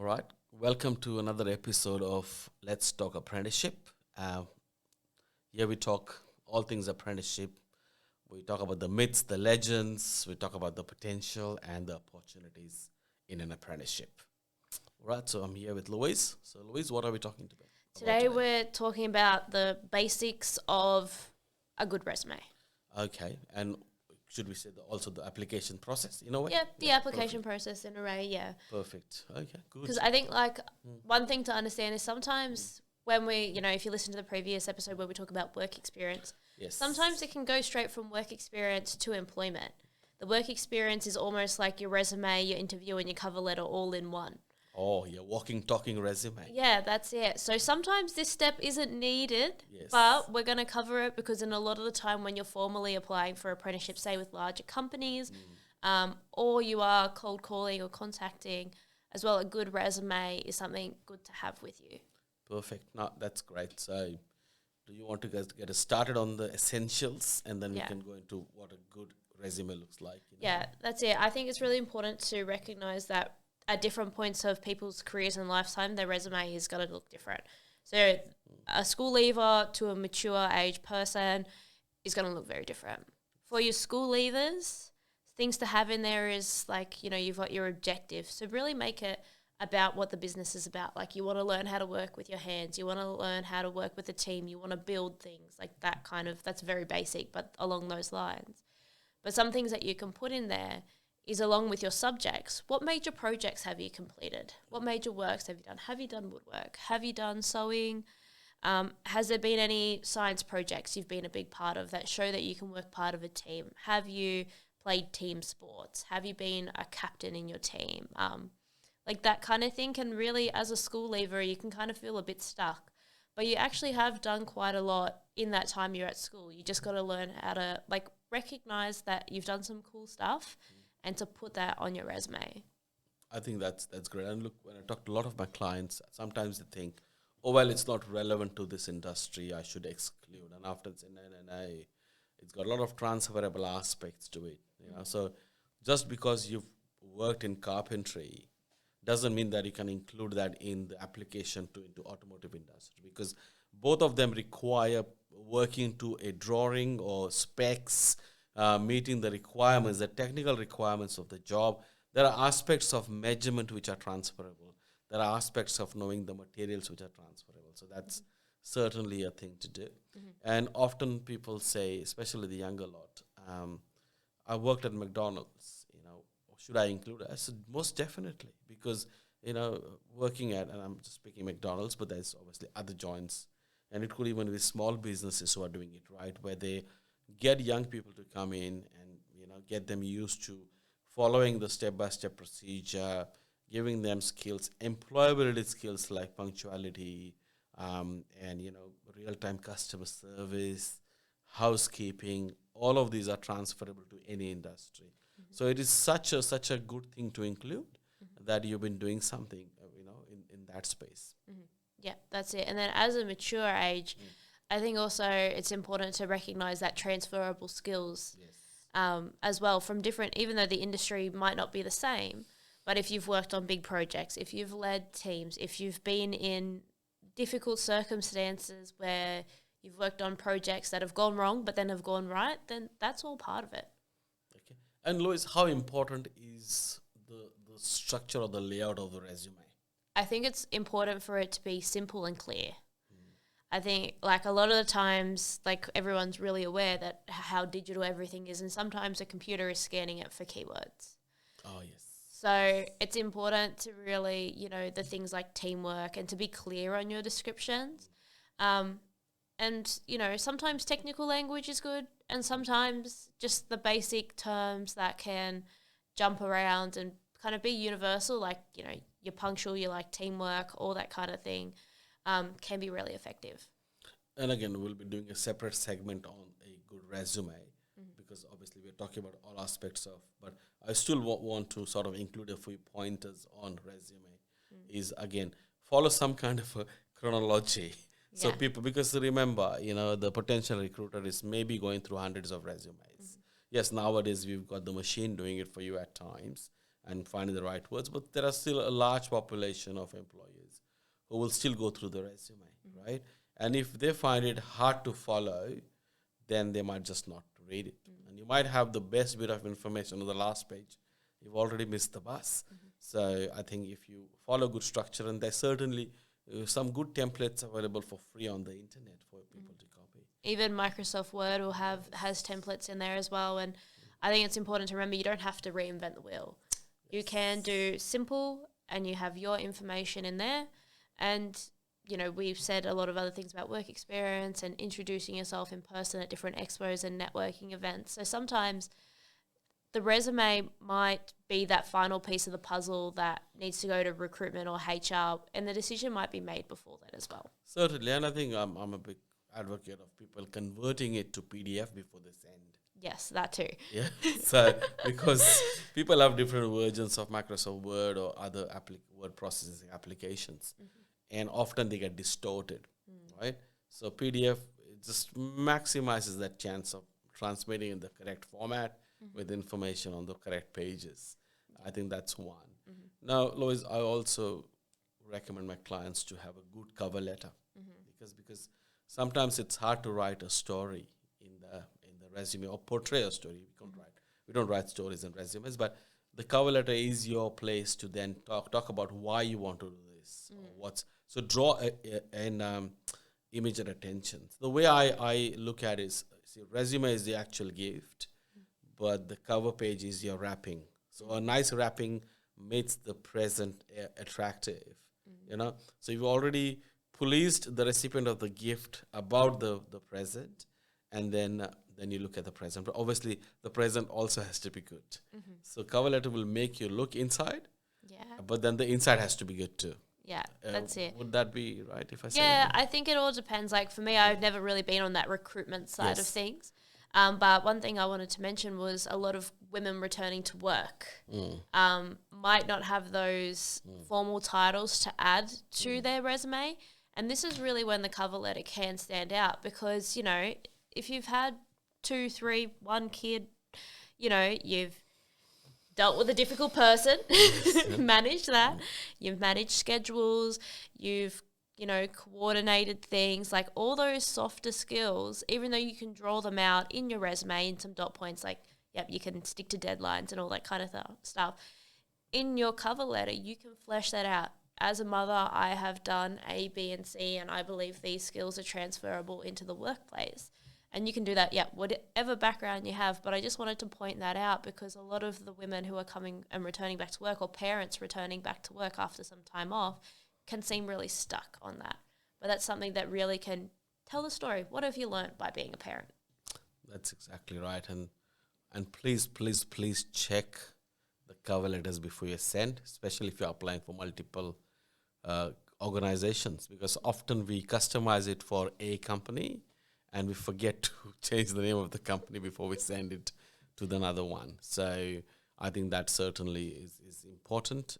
All right. Welcome to another episode of Let's Talk Apprenticeship. Uh, Here we talk all things apprenticeship. We talk about the myths, the legends. We talk about the potential and the opportunities in an apprenticeship. All right. So I'm here with Louise. So Louise, what are we talking about Today we're talking about the basics of a good resume. Okay. And should we say also the application process in a way? Yeah, the application Perfect. process in a way, yeah. Perfect. Okay. Good. Because I think one thing to understand is sometimes when if you listen to the previous episode where we talk about work experience, Yes. sometimes it can go straight from work experience to employment. The work experience is almost like your resume, your interview, and your cover letter all in one. Oh, your walking, talking resume. Yeah, that's it. So sometimes this step isn't needed, Yes. but we're going to cover it because in a lot of the time when you're formally applying for apprenticeship, say with larger companies, or you are cold calling or contacting, as well, a good resume is something good to have with you. Perfect. No, that's great. So, do you want to get us started on the essentials, and then we Yeah. can go into what a good resume looks like? Yeah, that's it. I think it's really important to recognize that at different points of people's careers and lifetime, their resume is going to look different. So a school leaver to a mature age person is going to look very different. For your school leavers, things to have in there is you've got your objective. So really make it about what the business is about. Like you want to learn how to work with your hands. You want to learn how to work with a team. You want to build things like that that's very basic, but along those lines. But some things that you can put in there is along with your subjects. What major projects have you completed? What major works have you done? Have you done woodwork? Have you done sewing? Has there been any science projects you've been a big part of that show that you can work part of a team? Have you played team sports? Have you been a captain in your team? Like that kind of thing can really, as a school leaver, you can kind of feel a bit stuck. But you actually have done quite a lot in that time you're at school. You just got to learn how to recognize that you've done some cool stuff and to put that on your resume. I think that's great. And look, when I talk to a lot of my clients, sometimes they think, "Oh well, it's not relevant to this industry. I should exclude." And after it's in NNA, it's got a lot of transferable aspects to it. So just because you've worked in carpentry doesn't mean that you can include that in the application into automotive industry, because both of them require working to a drawing or specs, meeting the requirements, the technical requirements of the job. There are aspects of measurement which are transferable. There are aspects of knowing the materials which are transferable. So that's certainly a thing to do. And often people say, especially the younger lot, I worked at McDonald's, should I include it? I said, most definitely, because, working at, and I'm just speaking McDonald's, but there's obviously other joints, and it could even be small businesses who are doing it, right, where they get young people to come in and, get them used to following the step-by-step procedure, giving them skills, employability skills like punctuality, and, real-time customer service, housekeeping. All of these are transferable to any industry. So it is such a good thing to include that you've been doing something, in that space. Yeah, that's it. And then as a mature age, I think also it's important to recognize that transferable skills as well from different, even though the industry might not be the same, but if you've worked on big projects, if you've led teams, if you've been in difficult circumstances where you've worked on projects that have gone wrong but then have gone right, then that's all part of it. Okay. And Louis, how important is the structure or the layout of the resume? I think it's important for it to be simple and clear. I think a lot of the times, everyone's really aware that how digital everything is, and sometimes a computer is scanning it for keywords. Oh, yes. So it's important to really, the things like teamwork and to be clear on your descriptions. And, sometimes technical language is good, and sometimes just the basic terms that can jump around and kind of be universal, you're punctual, you like teamwork, all that kind of thing, can be really effective. And again, we'll be doing a separate segment on a good resume, because obviously we're talking about all aspects of, but I still want to sort of include a few pointers on resume. Is again, follow some kind of a chronology. So people, because remember, the potential recruiter is maybe going through hundreds of resumes. Yes, nowadays we've got the machine doing it for you at times. and finding the right words. But there are still a large population of employers who will still go through the resume, right? And if they find it hard to follow, then they might just not read it. And you might have the best bit of information on the last page. You've already missed the bus. So I think if you follow good structure, and there's certainly some good templates available for free on the internet for people to copy. Even Microsoft Word has templates in there as well. And I think it's important to remember you don't have to reinvent the wheel. You can do simple, and you have your information in there. And, you know, we've said a lot of other things about work experience and introducing yourself in person at different expos and networking events. So sometimes the resume might be that final piece of the puzzle that needs to go to recruitment or HR, and the decision might be made before that as well. Certainly, and I think I'm a big advocate of people converting it to PDF before they send. Yes, that too. Yeah, so because people have different versions of Microsoft Word or other word processing applications, and often they get distorted, right? So PDF just maximizes that chance of transmitting in the correct format with information on the correct pages. I think that's one. Now, Louise, I also recommend my clients to have a good cover letter because sometimes it's hard to write a story in the resume or portray a story. We don't write stories in resumes, but the cover letter is your place to then talk about why you want to do this or so draw an immediate attention. The way I look at it is, resume is the actual gift, but the cover page is your wrapping. So a nice wrapping makes the present attractive, you know. So you've already policed the recipient of the gift about the present, and then you look at the present. But obviously, the present also has to be good. So cover letter will make you look inside, but then the inside has to be good too. Yeah, that's it. Would that be right if I say Yeah, that? I think it all depends. Like for me, I've never really been on that recruitment side of things. But one thing I wanted to mention was a lot of women returning to work might not have those formal titles to add to their resume. And this is really when the cover letter can stand out because, you know, if you've had 2, 3, 1 kid, you know, you've dealt with a difficult person, managed that, you've managed schedules, you've, you know, coordinated things, like all those softer skills, even though you can draw them out in your resume in some dot points, like, yep, you can stick to deadlines and all that kind of stuff. In your cover letter, you can flesh that out. As a mother, I have done A, B, and C, and I believe these skills are transferable into the workplace. And you can do that, whatever background you have. But I just wanted to point that out because a lot of the women who are coming and returning back to work, or parents returning back to work after some time off, can seem really stuck on that. But that's something that really can tell the story. What have you learned by being a parent? That's exactly right. And please check the cover letters before you send, especially if you're applying for multiple organizations, because often we customize it for a company and we forget to change the name of the company before we send it to the another one. So I think that certainly is important.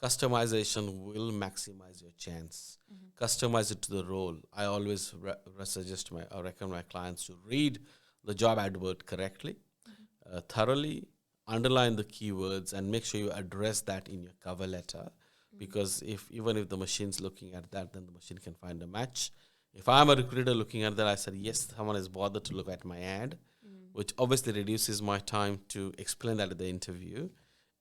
Customization will maximize your chance. Customize it to the role. I always recommend my clients to read the job advert correctly, thoroughly, underline the keywords, and make sure you address that in your cover letter. Because even if the machine's looking at that, then the machine can find a match. If I'm a recruiter looking at that, I said, yes, someone has bothered to look at my ad, which obviously reduces my time to explain that at the interview.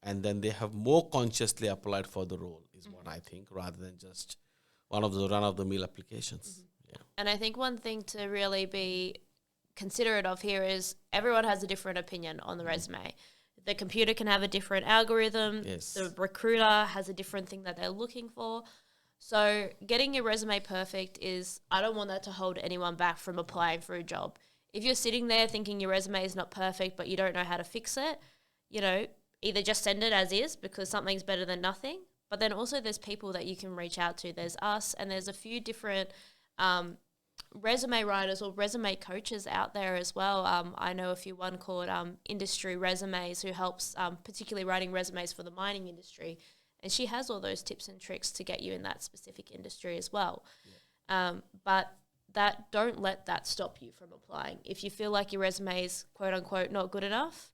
And then they have more consciously applied for the role, is what I think, rather than just one of the run-of-the-mill applications. Yeah. And I think one thing to really be considerate of here is everyone has a different opinion on the resume. The computer can have a different algorithm. Yes. The recruiter has a different thing that they're looking for. So getting your resume perfect I don't want that to hold anyone back from applying for a job. If you're sitting there thinking your resume is not perfect, but you don't know how to fix it, you know, either just send it as is because something's better than nothing. But then also there's people that you can reach out to. There's us, and there's a few different resume writers or resume coaches out there as well. I know a few, one called Industry Resumes, who helps particularly writing resumes for the mining industry. And she has all those tips and tricks to get you in that specific industry as well. Yeah. But don't let that stop you from applying. If you feel like your resume is quote unquote not good enough,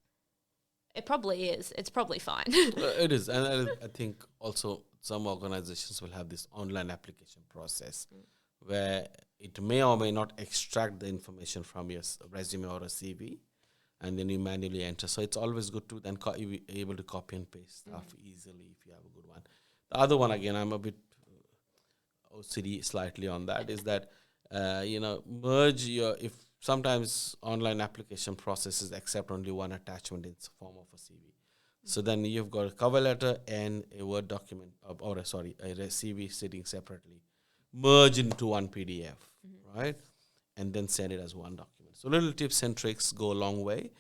it probably is. It's probably fine. It is, and I think also some organizations will have this online application process where it may or may not extract the information from your resume or a CV, and then you manually enter. So it's always good to then be able to copy and paste stuff easily if you have a good one. The other one, again, I'm a bit OCD slightly on that, is that merge your, if sometimes online application processes accept only one attachment in the form of a CV. So then you've got a cover letter and a Word document, a CV sitting separately, merge into one PDF, right? And then send it as one document. So little tips and tricks go a long way.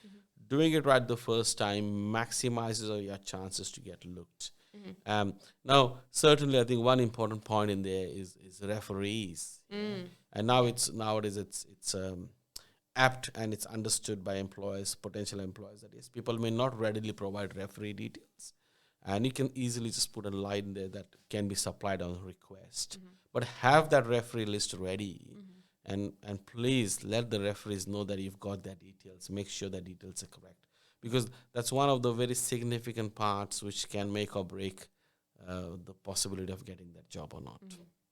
Doing it right the first time maximizes your chances to get looked. Now, certainly, I think one important point in there is referees. And nowadays it's apt and it's understood by employers, potential employers, that is, people may not readily provide referee details, and you can easily just put a line there that can be supplied on request. But have that referee list ready, and please let the referees know that you've got their details. Make sure the details are correct, because that's one of the very significant parts which can make or break the possibility of getting that job or not.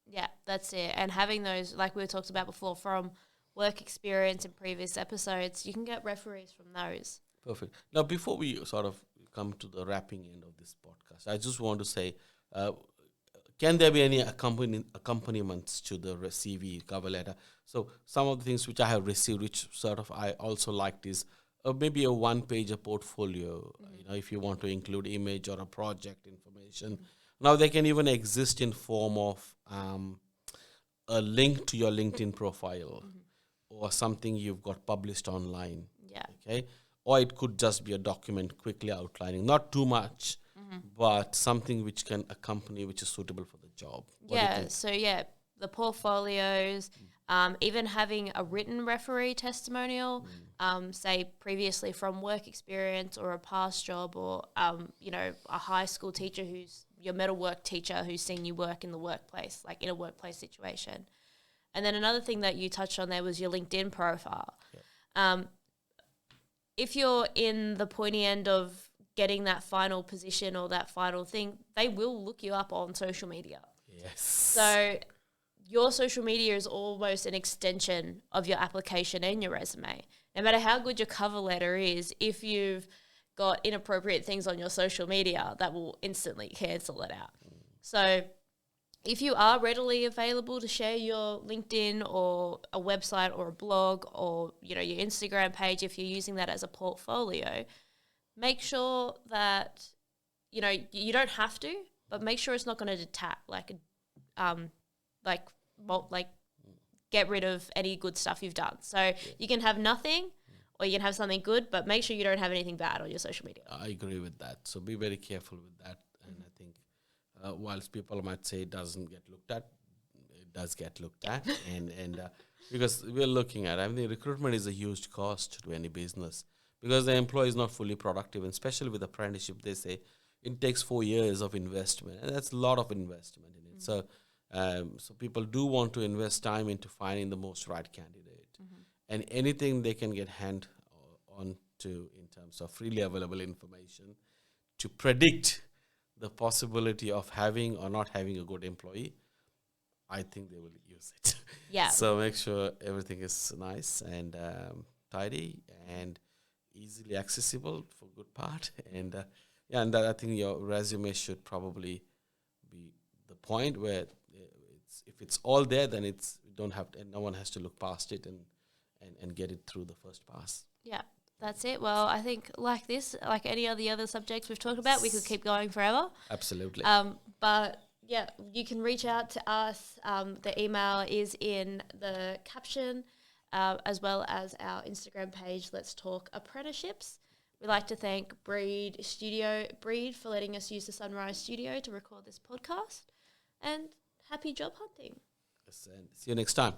Yeah, that's it. And having those, like we talked about before, from work experience in previous episodes, you can get referees from those. Perfect. Now, before we sort of come to the wrapping end of this podcast, I just want to say, can there be any accompaniments to the CV cover letter? So some of the things which I have received, which sort of I also liked, is maybe a one-page portfolio, if you want to include image or a project information. Now, they can even exist in form of a link to your LinkedIn profile, or something you've got published online. Yeah. Okay. Or it could just be a document quickly outlining, not too much, but something which can accompany, which is suitable for the job. The portfolios, even having a written referee testimonial, say previously from work experience or a past job, or a high school teacher who's your metalwork teacher who's seen you work in the workplace, like in a workplace situation. And then another thing that you touched on there was your LinkedIn profile. Yep. If you're in the pointy end of getting that final position or that final thing, they will look you up on social media. Yes. So your social media is almost an extension of your application and your resume. No matter how good your cover letter is, if you've got inappropriate things on your social media, that will instantly cancel it out. So if you are readily available to share your LinkedIn or a website or a blog or, your Instagram page, if you're using that as a portfolio, make sure that, you don't have to, but make sure it's not going to detract, get rid of any good stuff you've done. So you can have nothing or you can have something good, but make sure you don't have anything bad on your social media. I agree with that. So be very careful with that. And I think whilst people might say it doesn't get looked at, it does get looked at. and because we're looking at, recruitment is a huge cost to any business, because the employee is not fully productive, and especially with apprenticeship, they say it takes 4 years of investment, and that's a lot of investment in it. So people do want to invest time into finding the most right candidate, and anything they can get hand on to in terms of freely available information to predict the possibility of having or not having a good employee, I think they will use it. Yeah. So make sure everything is nice and tidy and easily accessible for good part. And I think your resume should probably be the point where if it's all there, then no one has to look past it and get it through the first pass. Yeah. That's it. Well, I think like any of the other subjects we've talked about, we could keep going forever. Absolutely. But yeah, you can reach out to us. The email is in the caption, as well as our Instagram page, Let's Talk Apprenticeships. We'd like to thank Breed for letting us use the Sunrise Studio to record this podcast. And happy job hunting. Yes, and see you next time.